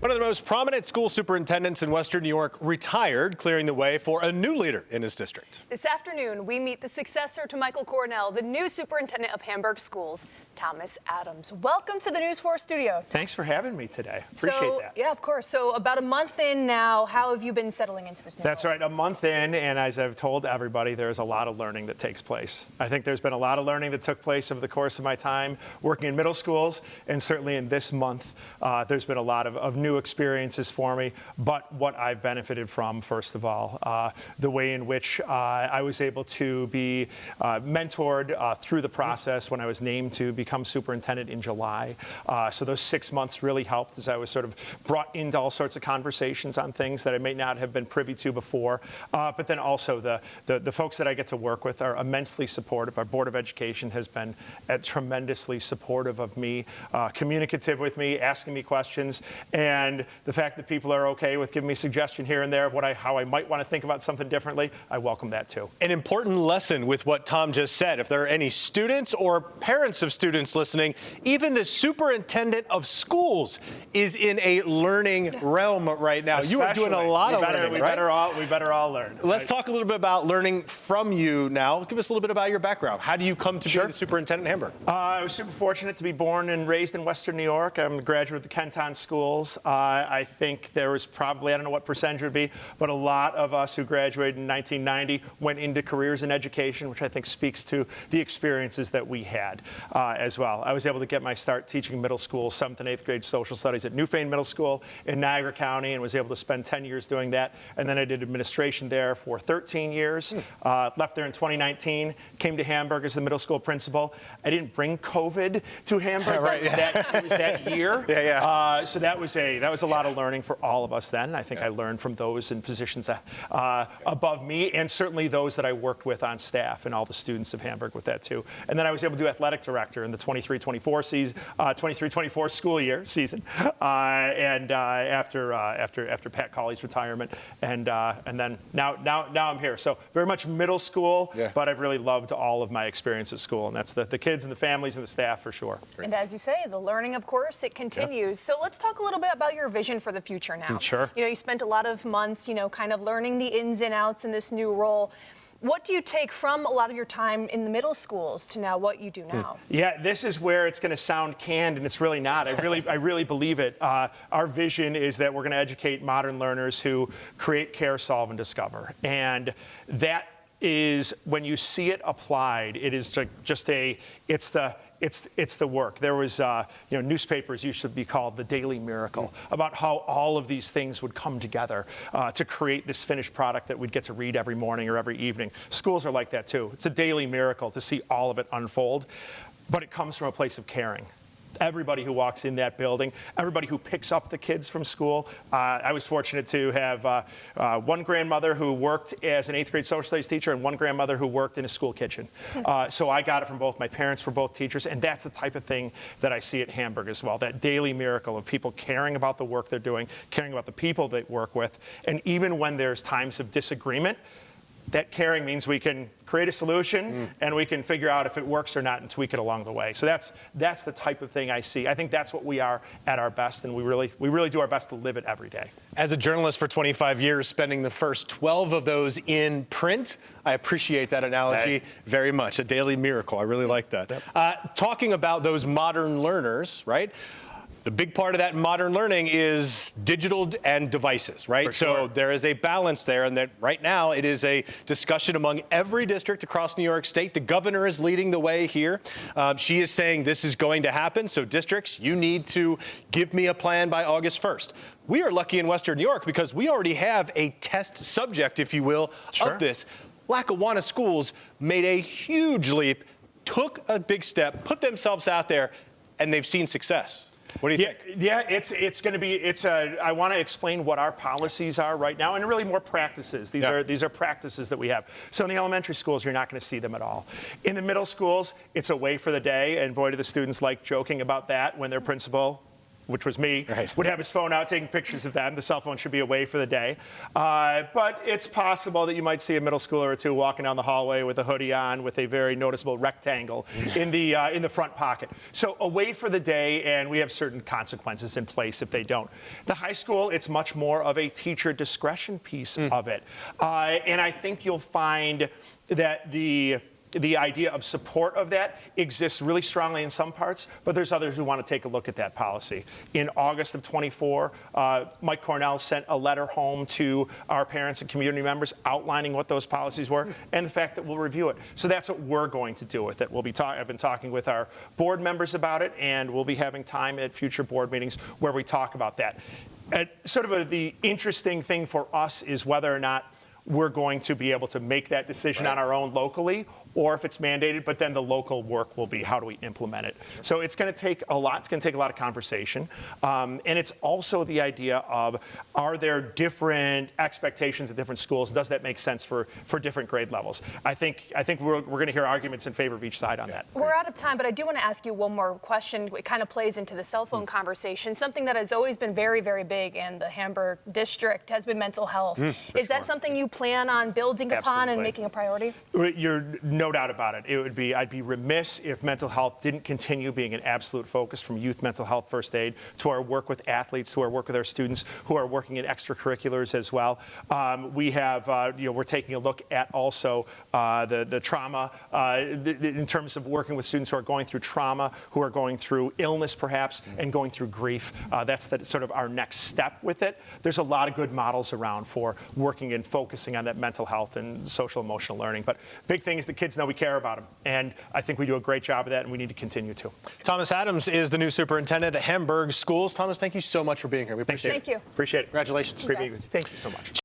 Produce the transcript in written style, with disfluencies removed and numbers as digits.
One of the most prominent school superintendents in Western New York retired, clearing the way for a new leader in his district. This afternoon, we meet the successor to Michael Cornell, the new superintendent of Hamburg schools, Thomas Adams. Welcome to the News 4 studio. Thanks for having me today. Appreciate that. Yeah, of course. So about a month in now, how have you been settling into this new That's role? right, a month in, and as I've told everybody, there's a lot of learning that takes place. I think there's been a lot of learning that took place over the course of my time working in middle schools, and certainly in this month, there's been a lot of new experiences for me. But what I've benefited from, first of all, the way in which I was able to be mentored through the process when I was named to become superintendent in July. So those 6 months really helped as I was sort of brought into all sorts of conversations on things that I may not have been privy to before. But then also the folks that I get to work with are immensely supportive. Our Board of Education has been tremendously supportive of me, communicative with me, asking me questions, and the fact that people are okay with giving me suggestion here and there of how I might want to think about something differently, I welcome that too. An important lesson with what Tom just said. If there are any students or parents of students listening, even the superintendent of schools is in a learning realm right now. You are doing a lot of learning, right? We better all learn. Let's talk a little bit about learning from you now. Give us a little bit about your background. How do you come to be the superintendent in Hamburg? I was super fortunate to be born and raised in Western New York. I'm a graduate of the Kenton schools. I think there was probably, I don't know what percentage it would be, but a lot of us who graduated in 1990 went into careers in education, which I think speaks to the experiences that we had as well. I was able to get my start teaching middle school, 7th and 8th grade social studies at Newfane Middle School in Niagara County, and was able to spend 10 years doing that. And then I did administration there for 13 years. Left there in 2019, came to Hamburg as the middle school principal. I didn't bring COVID to Hamburg. Right, it was that year. So that was a lot of learning for all of us then. I think I learned from those in positions above me, and certainly those that I worked with on staff and all the students of Hamburg with that too. And then I was able to do athletic director in the 23-24 school year season. After Pat Colley's retirement, and then now I'm here. So very much middle school, but I've really loved all of my experience at school, and that's the kids and the families and the staff for sure. And as you say, the learning, of course, it continues. So let's talk a little bit about your vision for the future now. Sure. You know, you spent a lot of months, kind of learning the ins and outs in this new role. What do you take from a lot of your time in the middle schools to now what you do now? Yeah, this is where it's going to sound canned, and it's really not. I really believe it. Our vision is that we're going to educate modern learners who create, care, solve, and discover. And that is, when you see it applied, it is it's the work. There was, newspapers used to be called the Daily Miracle, about how all of these things would come together to create this finished product that we'd get to read every morning or every evening. Schools are like that too. It's a daily miracle to see all of it unfold, but it comes from a place of caring. Everybody who walks in that building, everybody who picks up the kids from school. I was fortunate to have one grandmother who worked as an 8th grade social studies teacher and one grandmother who worked in a school kitchen. So I got it from both. My parents were both teachers, and that's the type of thing that I see at Hamburg as well, that daily miracle of people caring about the work they're doing, caring about the people they work with, and even when there's times of disagreement, that caring means we can create a solution and we can figure out if it works or not and tweak it along the way. So that's the type of thing I see. I think that's what we are at our best, and we really do our best to live it every day. As a journalist for 25 years, spending the first 12 of those in print, I appreciate that analogy very much. A daily miracle. I really like that. Talking about those modern learners, right? The big part of that modern learning is digital and devices, right? So there is a balance there, and that right now it is a discussion among every district across New York State. The governor is leading the way here. She is saying this is going to happen, so districts, you need to give me a plan by August 1st. We are lucky in Western New York because we already have a test subject, if you will, of this. Lackawanna schools made a huge leap, took a big step, put themselves out there, and they've seen success. What do you think? Yeah, it's going to be, I want to explain what our policies are right now, and really more practices. These are practices that we have. So in the elementary schools, you're not going to see them at all. In the middle schools, it's a way for the day, and boy, do the students like joking about that when their principal which was me, Right. would have his phone out taking pictures of them. The cell phone should be away for the day. But it's possible that you might see a middle schooler or two walking down the hallway with a hoodie on with a very noticeable rectangle in the front pocket. So away for the day, and we have certain consequences in place if they don't. The high school, it's much more of a teacher discretion piece of it. And I think you'll find that the idea of support of that exists really strongly in some parts, but there's others who want to take a look at that policy. In August of 24, Mike Cornell sent a letter home to our parents and community members outlining what those policies were and the fact that we'll review it. So that's what we're going to do with it. I've been talking with our board members about it, and we'll be having time at future board meetings where we talk about that. The interesting thing for us is whether or not we're going to be able to make that decision on our own locally, or if it's mandated, but then the local work will be how do we implement it. So it's going to take a lot. It's going to take a lot of conversation. And it's also the idea of, are there different expectations at different schools? Does that make sense for different grade levels? I think we're going to hear arguments in favor of each side on that. We're out of time, but I do want to ask you one more question. It kind of plays into the cell phone conversation. Something that has always been very, very big in the Hamburg district has been mental health. Is that something you plan on building upon and making a priority? You're no doubt about it. I'd be remiss if mental health didn't continue being an absolute focus, from youth mental health first aid to our work with athletes, to our work with our students who are working in extracurriculars as well. We're taking a look at also the trauma in terms of working with students who are going through trauma, who are going through illness perhaps, and going through grief. That's sort of our next step with it. There's a lot of good models around for working and focusing on that mental health and social emotional learning. But big thing is the kids know we care about them, and I think we do a great job of that, and we need to continue to. Thomas Adams is the new superintendent at Hamburg Schools. Thomas, thank you so much for being here. We appreciate it. Thank you. Appreciate it. Congratulations. Great being with you. Thank you so much.